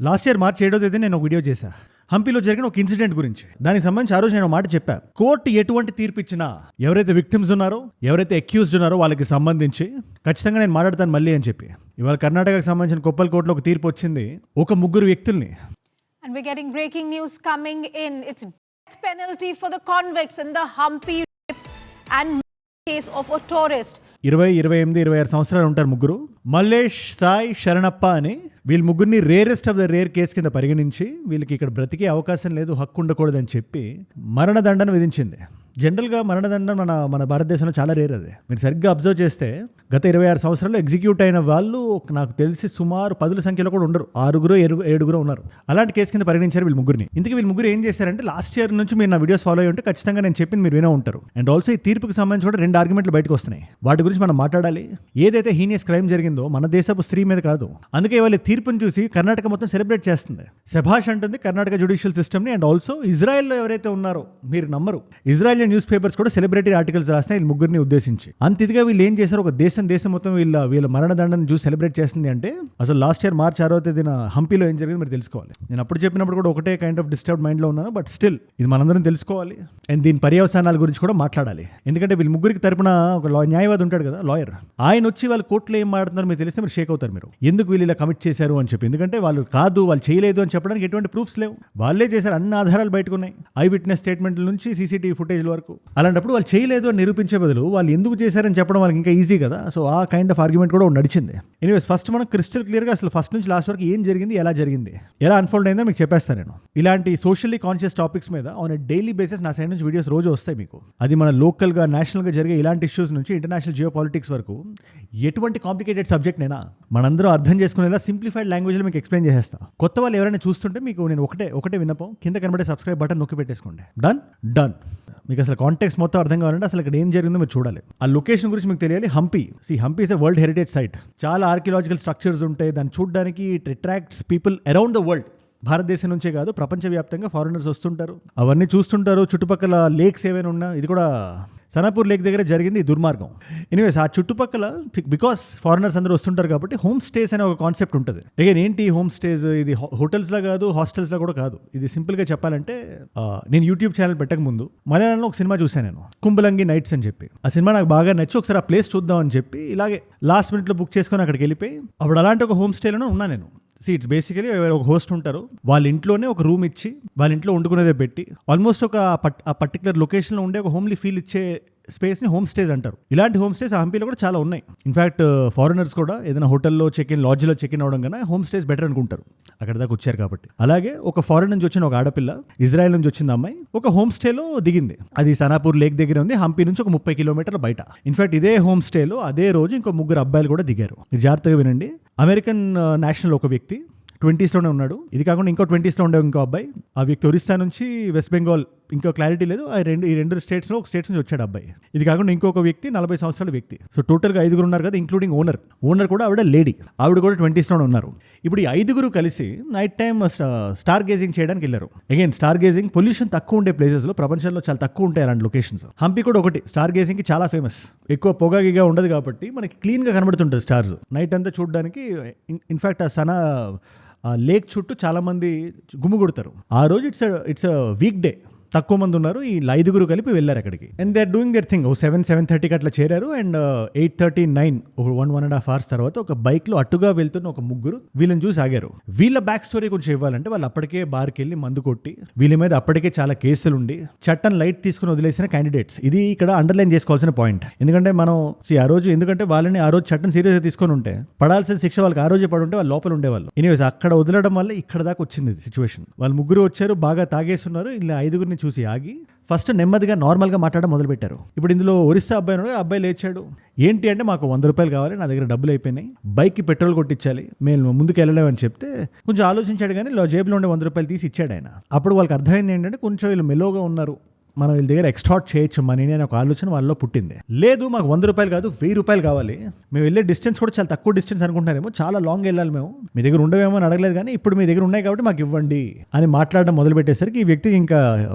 Last year మార్చి 7వ తేదీ నేను ఒక వీడియో చేశా హంపీలో జరిగిన ఒక ఇన్సిడెంట్ గురించి. దానికి సంబంధించి ఆ రోజు నేను మాట చెప్పా, కోర్టు ఎటువంటి తీర్పు ఇచ్చినా ఎవరైతే విక్టిమ్స్ ఉన్నారో, ఎవరైతే అక్యూజ్డ్ ఉన్నారో వాళ్ళకి సంబంధించి ఖచ్చితంగా నేను మాట్లాడతాను మళ్ళీ అని చెప్పి. ఇవాళ కర్ణాటకకు సంబంధించిన కొప్పల్ కోర్టులో ఒక తీర్పు వచ్చింది ఒక 3 వ్యక్తుల్ని. And we're getting breaking news coming in. It's death penalty for the convicts in the Hampi rape and case of a tourist. 20, 28, 26 సంవత్సరాలు ఉంటారు ముగ్గురు. మల్లేష్, సాయి, శరణప్ప అని వీళ్ళ ముగ్గురిని rarest of the rare case కింద పరిగణించి వీళ్ళకి ఇక్కడ బ్రతికే అవకాశం లేదు, హక్కు ఉండకూడదని చెప్పి మరణదండన విధించింది. జనరల్గా మరణదండం మన భారతదేశంలో చాలా రేర్. అది మీరు సరిగ్గా అబ్జర్వ్ చేస్తే గత 26 సంవత్సరాల్లో ఎగ్జిక్యూట్ అయిన వాళ్ళు నాకు తెలిసి సుమారు 10 సంఖ్యలో కూడా ఉండరు, 6, 7 ఉన్నారు. అలాంటి కేసు కింద పరిగణించారు వీళ్ళ ముగ్గురిని. ఇందుకు వీళ్ళ ముగ్గురు ఏం చేశారంటే, లాస్ట్ ఇయర్ నుంచి మీరు నా వీడియోస్ ఫాలో అయ్యి ఉంటే ఖచ్చితంగా నేను చెప్పింది మీరు వినే ఉంటారు. అండ్ ఆల్సో ఈ తీర్పుకి సంబంధించి కూడా 2 ఆర్గ్యుమెంట్లు బయటకు వస్తున్నాయి. వాటి గురించి మనం మాట్లాడాలి. ఏదైతే హీనియస్ క్రైమ్ జరిగిందో మన దేశపు స్త్రీ మీద కాదు, అందుకే వాళ్ళ తీర్పుని చూసి కర్ణాటక మొత్తం సెలబ్రేట్ చేస్తుంది, శభాష్ అంటుంది కర్ణాటక జ్యుడిషియల్ సిస్టమ్ని. అండ్ ఆల్సో ఇజ్రాయెల్లో ఎవరైతే ఉన్నారో మీరు నమ్మరు, ఇజ్రాయల్ న్యూస్ పేపర్స్ కూడా సెలబ్రిటీ ఆర్టికల్స్ రాస్తాయి వీళ్ళ ముగ్గురిని ఉద్దేశించి. అంత ఇదిగా వీళ్ళు ఏం చేశారు, ఒక దేశం మొత్తం వీళ్ళ మరణదండను చూసి సెలబ్రేట్ చేస్తుంది. అంటే అసలు లాస్ట్ ఇయర్ మార్చి 6వ తేదీన హంపీలో ఏం జరిగింది మీరు తెలుసుకోవాలి. నేను అప్పుడు చెప్పినప్పుడు కూడా ఒకటే కైండ్ ఆఫ్ డిస్టర్బ్డ్ మైండ్లో ఉన్నాను, బట్ స్టిల్ ఇది మనందరం తెలుసుకోవాలి. అండ్ దీని పర్యవసానాల గురించి కూడా మాట్లాడాలి. ఎందుకంటే వీళ్ళ ముగ్గురికి తరపున ఒక న్యాయవాది ఉంటాడు కదా, లాయర్, ఆయన వచ్చి వాళ్ళ కోర్టులో ఏం మాట్లాడుతున్నారు మీరు తెలిస్తే మీరు షేక్ అవుతారు. మీరు ఎందుకు వీళ్ళు ఇలా కమిట్ చేశారు అని చెప్పి. ఎందుకంటే వాళ్ళు చేయలేదు అని చెప్పడానికి ఎటువంటి ప్రూఫ్స్ లేవు, వాళ్ళే చేశారు, అన్ని ఆధారాలు బయటకు ఉన్నాయి, ఐ విట్నెస్ స్టేట్మెంట్ల నుంచి సీసీటీవీ ఫుటేజ్ వరకు. అలాంటప్పుడు వాళ్ళు చేయలేదు అని నిరూపించే బదులు వాళ్ళు ఎందుకు చేశారని చెప్పడం వాళ్ళకి ఇంకా ఈజీ కదా. సో ఆ కైండ్ ఆఫ్ ఆర్గ్యుమెంట్ కూడా నడిచింది. ఎనీవేస్ ఫస్ట్ మనం క్రిస్టల్ క్లియర్గా అసలు ఫస్ట్ నుంచి లాస్ట్ వరకు ఏం జరిగింది, ఎలా జరిగింది, ఎలా అన్ఫోల్డ్ అయిందో మీకు చెప్పేస్తాను నేను. ఇలాంటి సోషల్లీ కాన్షియస్ టాపిక్స్ మీద ఆన్ డైలీ బేసిస్ నా సైడ్ నుంచి వీడియోస్ రోజు వస్తాయి మీకు. అది మన లోకల్గా, నేషనల్గా జరిగే ఇలాంటి ఇష్యూస్ నుంచి ఇంటర్నేషనల్ జియో పాలిటిక్స్ వరకు ఎటువంటి కాంప్లికేటెడ్ సబ్జెక్ట్ అయినా మనందరం అర్థం చేసుకునేలా సింప్లిఫైడ్ లాంగ్వేజ్లో మీకు ఎక్స్ప్లెయిన్ చేసేస్తా. కొత్త వాళ్ళు ఎవరైనా చూస్తుంటే మీకు నేను ఒకటే విన్నపం, కింద కనబడే సబ్స్క్రైబ్ బటన్ నొక్కి పెట్టేసుకోండి. డన్. మీకు అసలు కాంటెక్స్ట్ మొత్తం అర్థం కావాలంటే అసలు ఇక్కడ ఏం జరిగిందో మీరు చూడాలి. ఆ లొకేషన్ గురించి మీకు తెలియాలి. Hampi is a world heritage site. చాలా ఆర్కియలాజికల్ స్ట్రక్చర్స్ ఉంటాయి. దాన్ని చూడడానికి it attracts people around the world. Bharatadesam నుంచే కాదు, ప్రపంచవ్యాప్తంగా ఫారినర్స్ వస్తుంటారు, అవన్నీ చూస్తుంటారు. చుట్టుపక్కల లేక్స్ ఏమైనా ఉన్నా, ఇది కూడా సనాపూర్ లేక్ దగ్గర జరిగింది ఈ దుర్మార్గం. ఎనీవేస్ ఆ చుట్టుపక్కల బికాస్ ఫారినర్స్ అందరూ వస్తుంటారు కాబట్టి హోమ్ స్టేస్ అనే ఒక కాన్సెప్ట్ ఉంటుంది. అగైన్ ఏంటి హోమ్ స్టేస్, ఇది హోటల్స్లో కాదు, హాస్టల్స్లో కూడా కాదు. ఇది సింపుల్గా చెప్పాలంటే నేను యూట్యూబ్ ఛానల్ పెట్టక ముందు మలయాళంలో ఒక సినిమా చూశాను నేను, కుంబలంగి నైట్స్ అని చెప్పి. ఆ సినిమా నాకు బాగా నచ్చి ఒకసారి ఆ ప్లేస్ చూద్దాం అని చెప్పి ఇలాగే లాస్ట్ మినిట్లో బుక్ చేసుకొని అక్కడికి వెళ్ళిపోయి అప్పుడు అలాంటి ఒక హోమ్ స్టేలోనే ఉన్నా నేను. ఇట్స్ బేసికలీ ఒక హోస్ట్ ఉంటారు, వాళ్ళ ఇంట్లోనే ఒక రూమ్ ఇచ్చి వాళ్ళ ఇంట్లో వండుకునేదే పెట్టి ఆల్మోస్ట్ ఆ పర్టికులర్ లొకేషన్లో ఉండే ఒక హోమ్లీ ఫీల్ ఇచ్చే స్పేస్ని హోమ్ స్టేస్ అంటారు. ఇలాంటి హోమ్ స్టేస్ హంపీలో కూడా చాలా ఉన్నాయి. ఇన్ఫ్యాక్ట్ ఫారినర్స్ కూడా ఏదైనా హోటల్లో లాడ్జ్లో చెక్-ఇన్ అవడం కన్నా హోమ్ స్టేస్ బెటర్ అనుకుంటారు, అక్కడ దాకా వచ్చారు కాబట్టి. అలాగే ఒక ఫారెన్ నుంచి వచ్చిన ఒక ఆడపిల్ల, ఇజ్రాయెల్ నుంచి వచ్చింది అమ్మాయి, ఒక హోమ్ స్టేలో దిగింది. అది సనాపూర్ లేక్ దగ్గర ఉంది, హంపీ నుంచి ఒక 30 కిలోమీటర్ల బయట. ఇన్ఫ్యాక్ట్ ఇదే హోమ్ స్టేలో అదే రోజు ఇంకో 3 అబ్బాయిలు కూడా దిగారు. మీరు జాగ్రత్తగా వినండి. అమెరికన్ నేషనల్ ఒక వ్యక్తి 20sలోనే ఉన్నాడు. ఇది కాకుండా ఇంకో 20sలో ఉండే ఇంకో అబ్బాయి, ఆ వ్యక్తి ఒరిస్సా నుంచి, వెస్ట్ బెంగాల్, ఇంకో క్లారిటీ లేదు, ఈ రెండు స్టేట్స్లో ఒక స్టేట్స్ నుంచి వచ్చాడు అబ్బాయి. ఇది కాకుండా ఇంకొక వ్యక్తి 40 సంవత్సరాల వ్యక్తి. సో టోటల్గా 5 ఉన్నారు కదా, ఇంక్లూడింగ్ ఓనర్ కూడా ఆవిడ లేడీ, ఆవిడ కూడా 20sలోనే ఉన్నారు. ఇప్పుడు ఈ 5 కలిసి నైట్ టైం స్టార్ గేజింగ్ చేయడానికి వెళ్ళారు. అగైన్ స్టార్ గేజింగ్ పొల్యూషన్ తక్కువ ఉండే ప్లేసెస్లో, ప్రపంచంలో చాలా తక్కువ ఉంటాయి అలాంటి లొకేషన్స్. హంపీ కూడా ఒకటి స్టార్ గేజింగ్కి చాలా ఫేమస్. ఎక్కువ పొగగిగా ఉండదు కాబట్టి మనకి క్లీన్గా కనబడుతుంటుంది స్టార్స్ నైట్ అంతా చూడడానికి. ఇన్ఫ్యాక్ట్ ఆ లేక్ చుట్టూ చాలా మంది గుమ్ముగొడతారు. ఆ రోజు ఇట్స్ వీక్ డే, తక్కువ మంది ఉన్నారు. ఈ 5 కలిపి వెళ్ళారు అక్కడికి. And they are doing their thing. 7:30కి అట్లా చేరారు. అండ్ 8:39 ఒక 1.5 hours తర్వాత ఒక బైక్లో అటుగా వెళ్తున్న ఒక 3 వీళ్ళని చూసి ఆగారు. వీళ్ళ బ్యాక్ స్టోరీ కొంచెం ఇవ్వాలంటే, వాళ్ళు అప్పటికే బార్కి వెళ్ళి మందు కొట్టి, వీళ్ళ మీద అప్పటికే చాలా కేసులు ఉండి, చట్టం లైట్ తీసుకుని వదిలేసిన క్యాండిడేట్స్. ఇది ఇక్కడ అండర్లైన్ చేసుకోవాల్సిన పాయింట్. ఎందుకంటే మనం ఆ రోజు, ఎందుకంటే వాళ్ళని ఆ రోజు చట్టం సీరియస్గా తీసుకొని ఉంటే పడాల్సిన శిక్ష వాళ్ళకి ఆ రోజే పడి ఉంటే వాళ్ళు లోపల ఉండేవాళ్ళు. ఎనీవేస్ అక్కడ వదలడం వల్ల ఇక్కడ దాకా వచ్చింది సిచ్యువేషన్. వాళ్ళు 3 వచ్చారు, బాగా తాగేస్తున్నారు. ఇలా 5 చూసి ఆగి ఫస్ట్ నెమ్మదిగా నార్మల్గా మాట్లాడడం మొదలుపెట్టారు. ఇప్పుడు ఇందులో ఒరిస్సా అబ్బాయి లేచాడు. ఏంటి అంటే, మాకు 100 రూపాయలు కావాలి, నా దగ్గర డబ్బులు అయిపోయినాయి, బైక్కి పెట్రోల్ కొట్టించాలి, మేము ముందుకు వెళ్ళలేమని చెప్తే కొంచెం ఆలోచించాడు, కానీ జేబులో ఉండే 100 రూపాయలు తీసి ఇచ్చాడు ఆయన. అప్పుడు వాళ్ళకి అర్థమైంది ఏంటంటే, కొంచెం వీళ్ళు మెలోగా ఉన్నారు, మనం వీళ్ళ దగ్గర ఎక్స్ట్రాక్ట్ చేయొచ్చు మనీని అనే ఒక ఆలోచన వాళ్ళలో పుట్టింది. లేదు మాకు 100 రూపాయలు కాదు 1000 రూపాయలు కావాలి, మేము వెళ్ళే డిస్టెన్స్ కూడా చాలా తక్కువ డిస్టెన్స్ అనుకుంటున్నారేమో, చాలా లాంగ్ వెళ్ళాలి, మేము మీ దగ్గర ఉండవేమో అని అడగలేదు, కానీ ఇప్పుడు మీ దగ్గర ఉన్నాయి కాబట్టి మాకు ఇవ్వండి అని మాట్లాడడం మొదలు పెట్టేసరికి ఈ వ్యక్తికి ఇంకా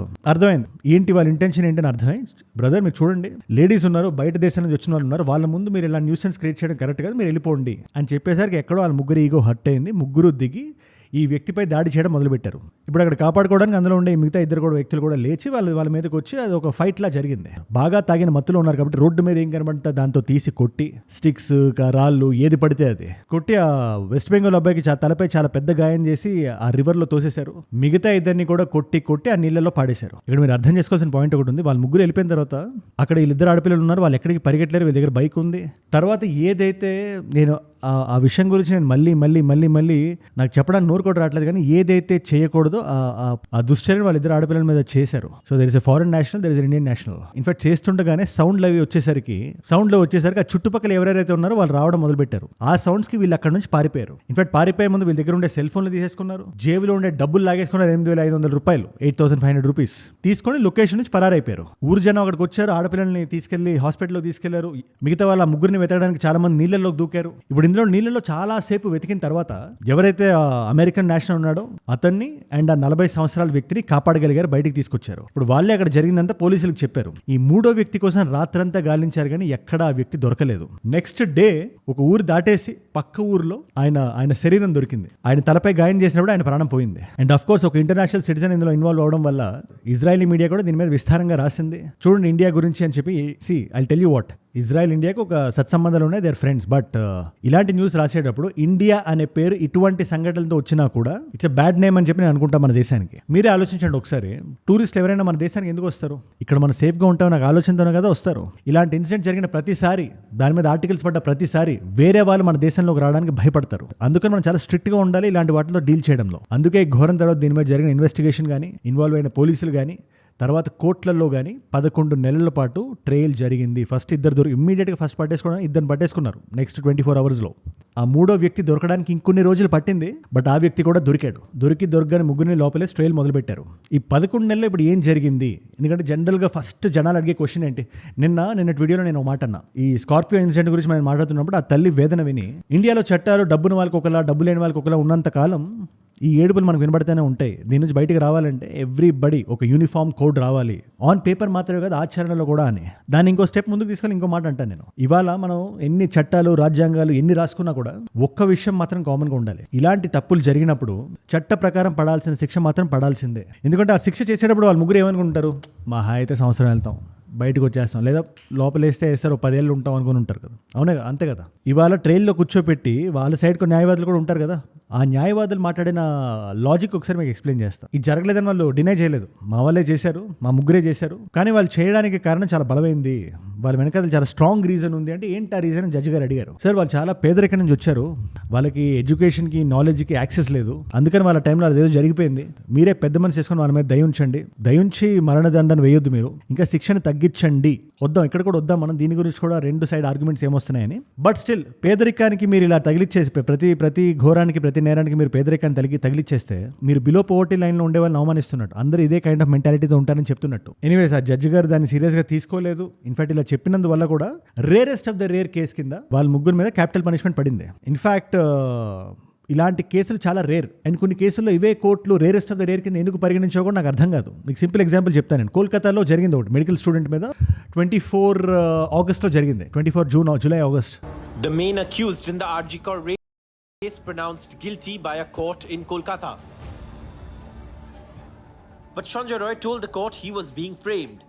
అర్థమైంది ఏంటి వాళ్ళ ఇంటెన్షన్ ఏంటని అర్థమైంది. బ్రదర్ మీరు చూడండి, లేడీస్ ఉన్నారు, బయట దేశం నుంచి వచ్చిన వాళ్ళు ఉన్నారు, వాళ్ళ ముందు మీరు ఇలా న్యూసెన్స్ క్రియేట్ చేయడం కరెక్ట్ కాదు, మీరు వెళ్ళిపోండి అని చెప్పేసరికి ఎక్కడో వాళ్ళ 3 ఈగో హర్ట్ అయింది. 3 దిగి ఈ వ్యక్తిపై దాడి చేయడం మొదలుపెట్టారు. ఇప్పుడు అక్కడ కాపాడుకోవడానికి అందులో ఉండే మిగతా ఇద్దరు కూడా వ్యక్తులు కూడా లేచి వాళ్ళ మీదకి వచ్చి అది ఒక ఫైట్ లా జరిగింది. బాగా తాగిన మత్తులో ఉన్నారు కాబట్టి రోడ్డు మీద ఏం కనబడితే దాంతో తీసి కొట్టి స్టిక్స్ రాళ్ళు ఏది పడితే అది కొట్టి ఆ వెస్ట్ బెంగాల్ అబ్బాయికి తలపై చాలా పెద్ద గాయం చేసి ఆ రివర్ లో తోసేశారు. మిగతా ఇద్దరిని కూడా కొట్టి ఆ నీళ్ళలో పాడేశారు. ఇక్కడ మీరు అర్థం చేసుకోవాల్సిన పాయింట్ ఒకటి ఉంది. వాళ్ళ ముగ్గురు వెళ్ళిపోయిన తర్వాత అక్కడ వీళ్ళిద్దరు ఆడపిల్లలు ఉన్నారు. వాళ్ళు ఎక్కడికి పరిగెట్టలేరు. వీళ్ళ దగ్గర బైక్ ఉంది. తర్వాత ఏదైతే నేను ఆ విషయం గురించి నేను మళ్ళీ నాకు చెప్పడానికి నోరు కూడా రావట్లేదు, కానీ ఏదైతే చేయకూడదో ఆ దుశ్చర్యను వాళ్ళిద్దరు ఆడపిల్లల మీద చేశారు. So there is a foreign national, there is Indian national. In fact చేస్తుండగానే సౌండ్లో వచ్చేసరికి ఆ చుట్టుపక్కల ఎవరైతే ఉన్నారో వాళ్ళు రావడం మొదలుపెట్టారు. ఆ సౌండ్స్ కి వీళ్ళు అక్కడ నుంచి పారిపోయారు. ఇన్ఫాక్ట్ పారిపోయే ముందు వీళ్ళ దగ్గర ఉండే సెల్ ఫోన్లు తీసేసుకున్నారు, జేబులో ఉండే డబ్బులు లాగేసుకున్నారు. 8,500 రూపాయలు, 8,500 రూపీస్ తీసుకొని లొకేషన్ నుంచి పరారైపోయారు. ఊరు జనం అక్కడికి వచ్చారు, ఆడపిల్లల్ని తీసుకెళ్లి హాస్పిటల్లో తీసుకెళ్లారు. మిగతా వాళ్ళ ముగ్గురిని వెతకడానికి చాలా మంది నీళ్ళలోకి దూకారు. ఇప్పుడు ఇందులో నీళ్ళలో చాలా సేపు వెతికిన తర్వాత ఎవరైతే అమెరికన్ నేషనల్ ఉన్నాడో అతన్ని అండ్ ఆ 40 సంవత్సరాల వ్యక్తిని కాపాడగలిగారు, బయటికి తీసుకొచ్చారు. ఇప్పుడు వాళ్ళే అక్కడ జరిగిందంతా పోలీసులకు చెప్పారు. ఈ మూడో వ్యక్తి కోసం రాత్రంతా గాలించారు, కానీ ఎక్కడ ఆ వ్యక్తి దొరకలేదు. నెక్స్ట్ డే ఒక ఊరు దాటేసి పక్క ఊర్లో ఆయన శరీరం దొరికింది. ఆయన తలపై గాయం చేసినప్పుడు ఆయన ప్రాణం పోయింది. అండ్ ఆఫ్ కోర్స్ ఒక ఇంటర్నేషనల్ సిటిజన్ ఇందులో ఇన్వాల్వ్ అవడం వల్ల ఇజ్రాయలీ మీడియా కూడా దీని మీద విస్తారంగా రాసింది. చూడండి ఇండియా గురించి అని చెప్పి. I tell you what, Israel ఇండియాకు ఒక సత్సంబంధాలు ఉన్నాయి, దేర్ ఫ్రెండ్స్. బట్ ఇలాంటి న్యూస్ రాసేటప్పుడు ఇండియా అనే పేరు ఇటువంటి సంఘటనలతో వచ్చినా కూడా ఇట్స్ ఎ బ్యాడ్ నేమ్ అని చెప్పి నేను అనుకుంటా మన దేశానికి. మీరే ఆలోచించండి ఒకసారి, టూరిస్టులు ఎవరైనా మన దేశానికి ఎందుకు వస్తారు? ఇక్కడ మనం సేఫ్గా ఉంటాం నాకు ఆలోచనతోనే కదా వస్తారు. ఇలాంటి ఇన్సిడెంట్ జరిగిన ప్రతిసారి, దాని మీద ఆర్టికల్స్ పడ్డ ప్రతిసారి వేరే వాళ్ళు మన దేశంలోకి రావడానికి భయపడతారు. అందుకని మనం చాలా స్ట్రిక్ట్గా ఉండాలి ఇలాంటి వాటిలో డీల్ చేయడంలో. అందుకే ఈ ఘోరం తర్వాత దీని మీద జరిగిన ఇన్వెస్టిగేషన్ కానీ, ఇన్వాల్వ్ అయిన పోలీసులు కానీ, తర్వాత కోర్టులలో కానీ 11 నెలల పాటు ట్రయల్ జరిగింది. ఫస్ట్ ఇమ్మీడియట్గా ఫస్ట్ ఇద్దరిని పట్టేసుకున్నారు నెక్స్ట్ 24 అవర్స్లో. ఆ మూడో వ్యక్తి దొరకడానికి ఇంకొన్ని రోజులు పట్టింది, బట్ ఆ వ్యక్తి కూడా దొరికాడు. దొరకగానే ముగ్గురిని లోపలే ట్రయల్ మొదలుపెట్టారు. ఈ 11 నెలల్లో ఇప్పుడు ఏం జరిగింది? ఎందుకంటే జనరల్గా ఫస్ట్ జనాలు అడిగే క్వశ్చన్ ఏంటి? నిన్నటి వీడియోలో నేను ఒక మాట అన్నా, ఈ స్కార్పియో ఇన్సిడెంట్ గురించి మనం మాట్లాడుతున్నప్పుడు ఆ తల్లి వేదన విని, ఇండియాలో చట్టాలు డబ్బున వాళ్ళకి ఒకలా, డబ్బు లేని వాళ్ళకి ఒకలా ఉన్నంత కాలం ఈ ఏడుపులు మనకు వినబడితేనే ఉంటాయి. దీని నుంచి బయటికి రావాలంటే ఎవ్రీబడి ఒక యూనిఫామ్ కోడ్ రావాలి, ఆన్ పేపర్ మాత్రమే కాదు ఆచరణలో కూడా అని. దాన్ని ఇంకో స్టెప్ ముందుకు తీసుకొని ఇంకో మాట అంటాను నేను. ఇవాళ మనం ఎన్ని చట్టాలు రాజ్యాంగాలు ఎన్ని రాసుకున్నా కూడా ఒక్క విషయం మాత్రం కామన్గా ఉండాలి. ఇలాంటి తప్పులు జరిగినప్పుడు చట్ట ప్రకారం పడాల్సిన శిక్ష మాత్రం పడాల్సిందే. ఎందుకంటే ఆ శిక్ష చేసేటప్పుడు వాళ్ళు ముగ్గురు ఏమనుకుంటారు, మహా అయితే సంవత్సరం వెళ్తాం, బయటకు వచ్చేస్తాం, లేదా లోపలేస్తే వేస్తారు 10 ఏళ్ళు ఉంటాం అనుకుని ఉంటారు కదా. అవునే కదా, అంతే కదా. ఇవాళ ట్రైన్లో కూర్చోపెట్టి వాళ్ళ సైడ్కి న్యాయవాదులు కూడా ఉంటారు కదా. ఆ న్యాయవాదులు మాట్లాడిన లాజిక్ ఒకసారి మీకు ఎక్స్ప్లెయిన్ చేస్తాను. ఇది జరగలేదని వాళ్ళు డినై చేయలేదు, మా వాళ్ళే చేశారు, మా ముగ్గురే చేశారు. కానీ వాళ్ళు చేయడానికి కారణం చాలా బలమైంది, వాళ్ళ వెనకాల చాలా స్ట్రాంగ్ రీజన్ ఉంది. అంటే ఏంటి ఆ రీజన్? జడ్జి గారు అడిగారు. సార్ వాళ్ళు చాలా పేదరికం నుంచి వచ్చారు, వాళ్ళకి ఎడ్యుకేషన్కి నాలెడ్జ్కి యాక్సెస్ లేదు, అందుకని వాళ్ళ టైంలో అదేదో జరిగిపోయింది. మీరే పెద్ద మనిషి చేసుకొని వాళ్ళ మీద దయించండి, దయించి మరణదండన వేయొద్దు, మీరు ఇంకా శిక్షను తగ్గించండి. వద్దాం, ఇక్కడ కూడా వద్దాం మనం, దీని గురించి కూడా 2 సైడ్ ఆర్గ్యుమెంట్స్ ఏమొస్తున్నాయని. బట్ స్టిల్ పేదరికానికి మీరు ఇలా తగిలిచ్చేసి ప్రతి ఘోరానికి ప్రతి నేరానికి మీరు పేదరికాన్ని తగిలిచ్చేస్తే మీరు బిలో పోవర్టీ లైన్లో ఉండే వాళ్ళని అవమానిస్తున్నట్టు. అందరూ ఇదే కైండ్ ఆఫ్ మెంటాలిటీతో ఉంటారని చెప్తున్నట్టు. ఎనీవేస్ ఆ జడ్జి గారు దాన్ని సీరియస్గా తీసుకోలేదు. ఇన్ఫాక్ట్ ఇలా చెప్పినందువల్ల కూడా rarest of the rare case కింద వాళ్ళ ముగ్గురు మీద క్యాపిటల్ పనిష్మెంట్ పడింది. ఇన్ఫాక్ట్ ఇలాంటి కేసులు చాలా రేర్. అండ్ కొన్ని కేసుల్లో ఇవే కోర్టులు రేరెస్ట్ ఆఫ్ ద రేర్ కింద ఎందుకు పరిగణించో కూడా నాకు అర్థం కాదు. మీకు సింపుల్ ఎగ్జాంపుల్ చెప్తాను నేను. కోల్కతాలో జరిగింది ఒకటి, మెడికల్ స్టూడెంట్ మీద 24 ఆగస్ట్లో జరిగింది. 24 July August. The main accused in the RG Kar rape case pronounced guilty by a court in Kolkata. But Sanjay Roy told the court he was being framed.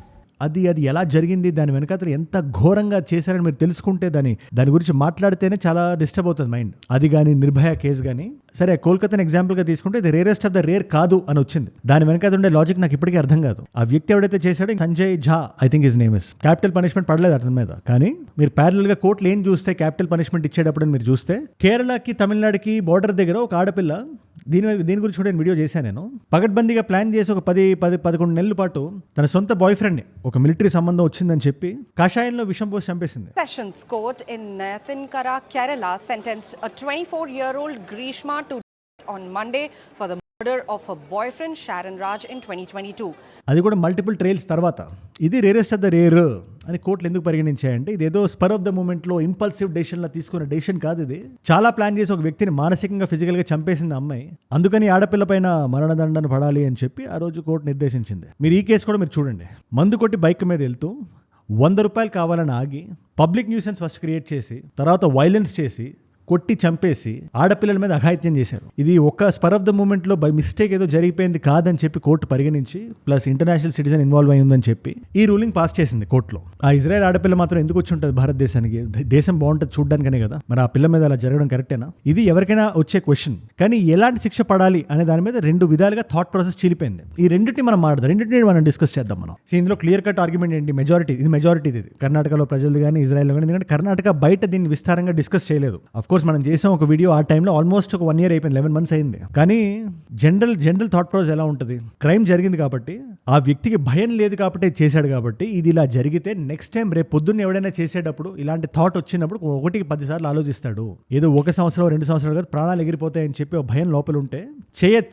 అది ఎలా జరిగింది, దాని వెనకాతలు ఎంత ఘోరంగా చేశారని మీరు తెలుసుకుంటే దాని గురించి మాట్లాడితేనే చాలా డిస్టర్బ్ అవుతుంది మైండ్. అది కానీ నిర్భయ కేసు కానీ. సరే కోల్కతాని ఎగ్జాంపుల్గా తీసుకుంటే ఇది రేరెస్ట్ ఆఫ్ ద రేర్ కాదు అని వచ్చింది. దాని వెనకాల ఉండే లాజిక్ నాకు ఇప్పటికీ అర్థం కాదు. ఆ వ్యక్తి ఎవడైతే చేశాడో Sanjay Jha, I think his name is, capital punishment పడలేదు అతని మీద. కానీ మీరు ప్యారలల్గా కోర్టులు ఏం చూస్తే క్యాపిటల్ పనిష్మెంట్ ఇచ్చేటప్పుడు మీరు చూస్తే కేరళకి తమిళనాడుకి బార్డర్ దగ్గర ఒక ఆడపిల్ల, దీని గురించి కూడా నేను వీడియో చేశాను నేను, పగడ్బందీగా ప్లాన్ చేసి ఒక 11 నెలల పాటు తన సొంత బాయ్ ఫ్రెండ్ని, ఒక మిలిటరీ సంబంధం వచ్చిందని చెప్పి కాషాయంలో విషం పోసి చంపేసింది. Sessions Court in Nathinkara, Kerala sentenced a 24-year-old Grishma to death on Monday for the murder of her boyfriend Sharon Raj in 2022. అది కూడా మల్టిపుల్ ట్రయల్స్ తర్వాత. ఇది రేరెస్ట్ ఆఫ్ ద రేర్ అని కోర్టులు ఎందుకు పరిగణించాయంటే ఇదేదో స్పర్ ఆఫ్ ద మూమెంట్లో impulsive డెసిషన్లో తీసుకున్న డెసిషన్ కాదు. ఇది చాలా ప్లాన్ చేసి ఒక వ్యక్తిని మానసికంగా ఫిజికల్గా చంపేసింది అమ్మాయి. అందుకని ఆడపిల్ల పైన మరణదండన పడాలి అని చెప్పి ఆ రోజు కోర్టు నిర్దేశించింది. మీరు ఈ కేసు కూడా మీరు చూడండి. మందు కొట్టి బైక్ మీద వెళ్తూ 100 రూపాయలు కావాలని ఆగి పబ్లిక్ న్యూసెన్స్ ఫస్ట్ క్రియేట్ చేసి, తర్వాత వైలెన్స్ చేసి, కొట్టి చంపేసి ఆడపిల్లల మీద అఘాయిత్యం చేశారు. ఇది ఒక స్పర్ ఆఫ్ ద మూమెంట్ లో బై మిస్టేక్ ఏదో జరిగిపోయింది కాదని చెప్పి కోర్టు పరిగణించి ప్లస్ ఇంటర్నేషనల్ సిటిజన్ ఇన్వాల్వ్ అయి ఉందని చెప్పి ఈ రూలింగ్ పాస్ చేసింది కోర్టులో. ఆ ఇజ్రాయెల్ ఆడపిల్ల మాత్రం ఎందుకు వచ్చి ఉంటుంది భారతదేశానికి? దేశం బాగుంటుంది చూడడానికనే కదా. మరి ఆ పిల్ల మీద అలా జరగడం కరెక్టేనా? ఇది ఎవరికైనా వచ్చే క్వశ్చన్. కానీ ఎలాంటి శిక్ష పడాలి అనే దాని మీద రెండు విధాలుగా థాట్ ప్రాసెస్ చీలిపోయింది. ఈ రెండింటిని మనం మాట్లాడదాం, రెండింటిని మనం డిస్కస్ చేద్దాం మనం. సో ఇందులో క్లియర్ కట్ ఆర్గ్యుమెంట్ ఏంటి? మెజారిటీ ఇది కర్ణాటకలో ప్రజలు కానీ ఇజ్రాయెల్ కానీ. ఎందుకంటే కర్ణాటక బయట దీన్ని విస్తారంగా డిస్కస్ చేయలేదు. అఫ్ కోర్స్ మనం చేసాం ఒక వీడియో ఆ టైంలో, ఆల్మోస్ట్ ఒక 1 year అయిపోయింది, 11 months అయింది. కానీ జనరల్ థాట్ ప్రాసెస్ ఎలా ఉంటుంది? క్రైమ్ జరిగింది కాబట్టి ఆ వ్యక్తికి భయం లేదు కాబట్టి చేశాడు కాబట్టి ఇది ఇలా జరిగితే నెక్స్ట్ టైం రేపు పొద్దున్న ఎవడైనా చేసేటప్పుడు ఇలాంటి థాట్ వచ్చినప్పుడు 1-10 సార్లు ఆలోచిస్తాడు. ఏదో 1 సంవత్సరం 2 సంవత్సరాలు కాదు ప్రాణాలు ఎగిరిపోతాయని చెప్పి ఒక భయం లోపల ఉంటే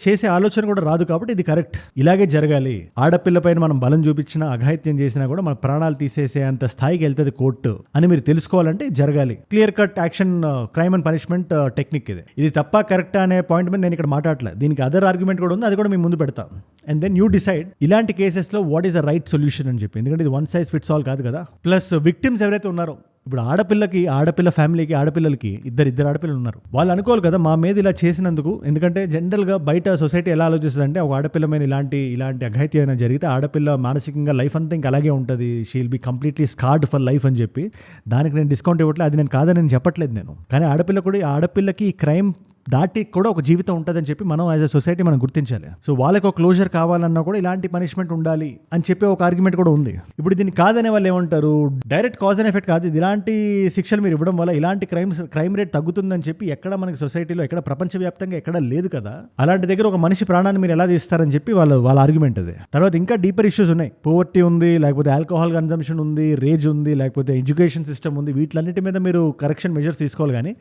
చేసే ఆలోచన కూడా రాదు. కాబట్టి ఇది కరెక్ట్, ఇలాగే జరగాలి. ఆడపిల్ల పైన మనం బలం చూపించినా అఘాయిత్యం చేసినా కూడా మన ప్రాణాలు తీసేసే అంత స్థాయికి వెళ్తుంది కోర్టు అని మీరు తెలుసుకోవాలంటే జరగాలి. Clear cut action, crime and punishment technique ఇది తప్ప కరెక్ట్ అనే పాయింట్ మీద నేను ఇక్కడ మాట్లాడలేదు. దీనికి అదర్ ఆర్గ్యుమెంట్ కూడా ఉంది, అది కూడా మీ ముందు పెడతాం. అండ్ దెన్ యూ డిసైడ్ ఇలాంటి కేసెస్లో what is the right solution అని చెప్పి. ఎందుకంటే ఇది వన్ సైజ్ ఫిట్స్ ఆల్ కాదు కదా. ప్లస్ విక్టిమ్స్ ఎవరైతే ఉన్నారో, ఇప్పుడు ఆడపిల్ల ఫ్యామిలీకి ఆడపిల్లలకి ఇద్దరు ఆడపిల్లలు ఉన్నారు. వాళ్ళు అనుకోవాలి కదా మా మీద ఇలా చేసినందుకు. ఎందుకంటే జనరల్గా బయట సొసైటీ ఎలా ఆలోచిస్తుంది అంటే, ఒక ఆడపిల్ల మీద ఇలాంటి అఘాయిత్యం అయినా జరిగితే ఆడపిల్ల మానసికంగా లైఫ్ అంతా ఇంకా అలాగే ఉంటుంది, she will be completely scared for life అని చెప్పి. దానికి నేను డిస్కౌంట్ ఇవ్వట్లేదు, అది నేను కాదని నేను చెప్పట్లేదు నేను. కానీ ఆడపిల్లకి ఈ క్రైమ్ దాటి కూడా ఒక జీవితం ఉంటుందని చెప్పి మనం యాజ్ అ సొసైటీ మనం గుర్తించాలి. సో వాళ్ళకి ఒక క్లోజర్ కావాలన్నా కూడా ఇలాంటి పనిష్మెంట్ ఉండాలి అని చెప్పి ఒక ఆర్గ్యుమెంట్ కూడా ఉంది. ఇప్పుడు దీన్ని కాదనే వాళ్ళు ఏమంటారు, డైరెక్ట్ కాజ్ అండ్ ఎఫెక్ట్ కాదు, ఇలాంటి శిక్షలు మీరు ఇవ్వడం వల్ల ఇలాంటి క్రైమ్ రేట్ తగ్గుతుందని చెప్పి ఎక్కడ మనకి సొసైటీలో ఎక్కడ ప్రపంచవ్యాప్తంగా ఎక్కడ లేదు కదా. అలాంటి దగ్గర ఒక మనిషి ప్రాణాన్ని మీరు ఎలా తీస్తారని చెప్పి వాళ్ళ ఆర్గ్యుమెంట్ అది. తర్వాత ఇంకా డీపర్ ఇష్యూస్ ఉన్నాయి. పోవర్టీ ఉంది, లేకపోతే ఆల్కహాల్ కన్జంప్షన్ ఉంది, రేజ్ ఉంది, లేకపోతే ఎడ్యుకేషన్ సిస్టమ్ ఉంది. వీటిలన్నిటి మీద మీరు కరెక్షన్ మెజర్స్ తీసుకోవాలి. కానీ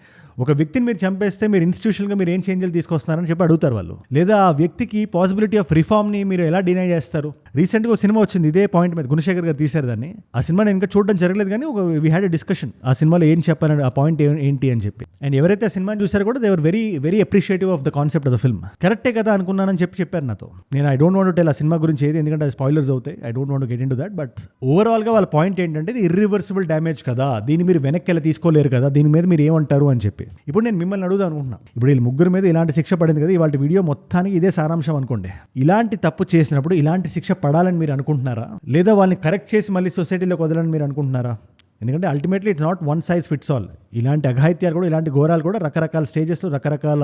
ఒక వ్యక్తిని మీరు చంపేస్తే మీరు ఇన్స్టిట్యూషన్గా మీరు ఏం చేంజ్లు తీసుకొస్తున్నారని చెప్పి అడుగుతారు వాళ్ళు. లేదా ఆ వ్యక్తికి పాసిబిలిటీ ఆఫ్ రిఫార్మ్ని మీరు ఎలా డినై చేస్తారు? రీసెంట్గా ఒక సినిమా వచ్చింది ఇదే పాయింట్ మీద, గుణశేఖర్ గారు తీశారు దాన్ని. ఆ సినిమా నేను ఇంకా చూడడం జరగలేదు, కానీ వీ హ్యాడ్ ఎ డిస్కషన్ ఆ సినిమాలో ఏం చెప్పాలని, ఆ పాయింట్ ఏంటి అని చెప్పి. అండ్ ఎవరైతే ఆ సినిమాని చూసారో కూడా they were very very appreciative of the concept of the film. కరెక్టే కదా అనుకున్నానని చెప్పారు నాతో. నేను I don't want to tell ఆ సినిమా గురించి ఏది, ఎందుకంటే అది స్పాయిలర్స్ అవుతాయి. I don't want to get in to that. But ఓవరాల్గా వాళ్ళ పాయింట్ ఏంటంటే ఇది ఇర్రివర్సిబుల్ డ్యామేజ్ కదా, దీన్ని మీరు వెనక్కి వెళ్ళి తీసుకోలేరు కదా, దీని మీద మీరు ఏమంటారు అని చెప్పి. ఇప్పుడు నేను మిమ్మల్ని అడుగుదాం అనుకుంటున్నా. ఇప్పుడు వీళ్ళు ముగ్గురు మీద ఇలాంటి శిక్ష పడింది కదా, ఇవాళ వీడియో మొత్తానికి ఇదే సారాంశం అనుకోండి. ఇలాంటి తప్పు చేసినప్పుడు ఇలాంటి శిక్ష పడాలని మీరు అనుకుంటున్నారా? లేదా వాళ్ళని కరెక్ట్ చేసి మళ్ళీ సొసైటీలోకి వదలని మీరు అనుకుంటున్నారా? ఎందుకంటే ultimately it's not one size fits all. ఇలాంటి అఘాయిత్యాలు కూడా, ఇలాంటి ఘోరాలు కూడా రకరకాల స్టేజెస్లో, రకరకాల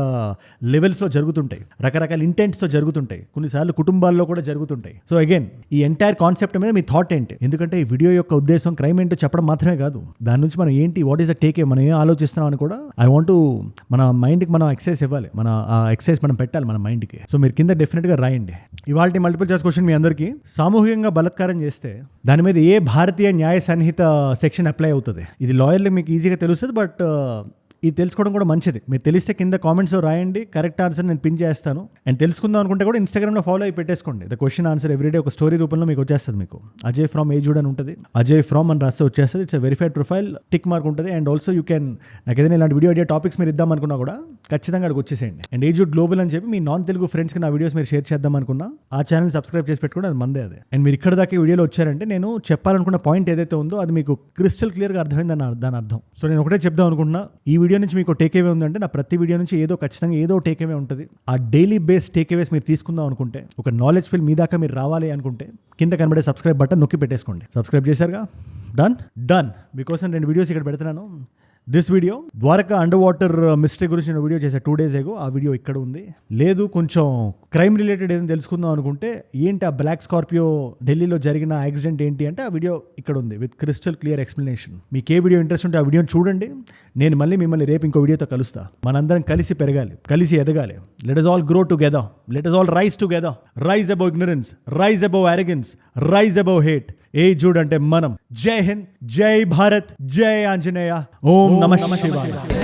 లెవెల్స్లో జరుగుతుంటాయి, రకరకాల ఇంటెంట్స్తో జరుగుతుంటాయి, కొన్నిసార్లు కుటుంబాల్లో కూడా జరుగుతుంటాయి. సో అగైన్ ఈ ఎంటైర్ కాన్సెప్ట్ మీద మీ థాట్ ఏంటి? ఎందుకంటే ఈ వీడియో యొక్క ఉద్దేశం క్రైమ్ ఏంటో చెప్పడం మాత్రమే కాదు, దాని నుంచి మనం ఏంటి, వాట్ ఈస్ ద టేక్, మనం ఏం ఆలోచిస్తున్నాం అని కూడా ఐ వాంట్ మన మైండ్కి మనం ఎక్సర్సైజ్ ఇవ్వాలి, మన ఆ ఎక్సర్సైజ్ మనం పెట్టాలి మన మైండ్కి. సో మీరు కింద డెఫినెట్గా రాయండి. ఇవాళ మల్టిపుల్ చాయిస్ క్వశ్చన్ మీ అందరికీ, సామూహికంగా బలాత్కారం చేస్తే దాని మీద ఏ భారతీయ న్యాయ సంహిత సెక్షన్ అప్లై అవుతుంది? ఇది లాయర్లు మీకు ఈజీగా తెలుస్తుంది, బట్ ఇది తెలుసుకోవడం కూడా మంచిది. మీరు తెలిస్తే కింద కామెంట్స్లో రాయండి, కరెక్ట్ ఆన్సర్ నేను పిన్ చేస్తాను. అండ్ తెలుసుకుందాం అనుకుంటే కూడా ఇన్స్టాగ్రామ్లో ఫాలో అయి పెట్టేసుకోండి. ద క్వశ్చన్ ఆన్సర్ ఎవ్రీడే ఒక స్టోరీ రూపంలో మీకు వచ్చేస్తుంది. మీకు అజయ్ ఫ్రమ్ ఏజుడ్ అని ఉంటుంది, అజయ్ ఫ్రమ్ అని రాస్తే వచ్చేస్తుంది. It's verified profile, tick mark ఉంటుంది. అండ్ ఆల్సో యూ క్యాన్, నాకు ఏదైనా ఇలాంటి వీడియో ఐడియా టాపిక్స్ మీరు ఇద్దాం అనుకున్నా కూడా ఖచ్చితంగా అక్కడికి వచ్చేసేయండి. అండ్ ఏజుడ్ గ్లోబల్ అని చెప్పి మీ నాన్ తెలుగు ఫ్రెండ్స్కి నా వీడియోస్ మీరు షేర్ చేద్దాం అనుకున్నా ఆ ఛానల్ సబ్స్క్రైబ్ చేసి పెట్టుకోండి, అది మందే అదే. అండ్ మీరు ఇక్కడ దాకా ఈ వీడియోలో వచ్చారంటే నేను చెప్పాలనుకున్న పాయింట్ ఏదైతే ఉందో అది మీకు క్రిస్టల్ క్లియర్గా అర్థమైందని దాని అర్థం. సో నేను ఒకటే చెప్దాం అనుకుంటున్నా, ఈ వీడియో నుంచి మీకు టేక్ ఉందంటే నా ప్రతి వీడియో నుంచి ఖచ్చితంగా ఏదో టేక్అవే ఉంటుంది. ఆ డైలీ బేస్ టేక్అవేస్ మీరు తీసుకుందాం అనుకుంటే, ఒక నాలెడ్జ్ ఫీల్ మీ దాకా మీరు రావాలి అనుకుంటే కింద కనబడే సబ్స్క్రైబ్ బటన్ నొక్కి పెట్టేసుకోండి. సబ్స్క్రైబ్ చేశారుగా, డన్. మీకోసం 2 వీడియోస్ ఇక్కడ పెడుతున్నాను. This video Dwarka under water mystery గురించి నేను వీడియో చేశాను 2 days ago. ఆ వీడియో ఇక్కడ ఉంది. లేదు కొంచెం క్రైమ్ రిలేటెడ్ ఏదైనా తెలుసుకుందాం అనుకుంటే, ఏంటి ఆ బ్లాక్ స్కార్పియో ఢిల్లీలో జరిగిన యాక్సిడెంట్ ఏంటి అంటే ఆ వీడియో ఇక్కడ ఉంది విత్ క్రిస్టల్ క్లియర్ ఎక్స్ప్లెనేషన్. మీకు ఏ వీడియో ఇంట్రెస్ట్ ఉంటే ఆ వీడియోని చూడండి. నేను మళ్ళీ మిమ్మల్ని రేపు ఇంకో వీడియోతో కలుస్తా. మనందరం కలిసి పెరగాలి, కలిసి ఎదగాలి. Let us all grow together. Let us all rise together. Rise above ignorance, rise above arrogance, rise above hate. ఏజుడ్ అంటే మనం. జై హింద్, జై భారత్, జై ఆంజనేయ, ఓం నమః శివాయ.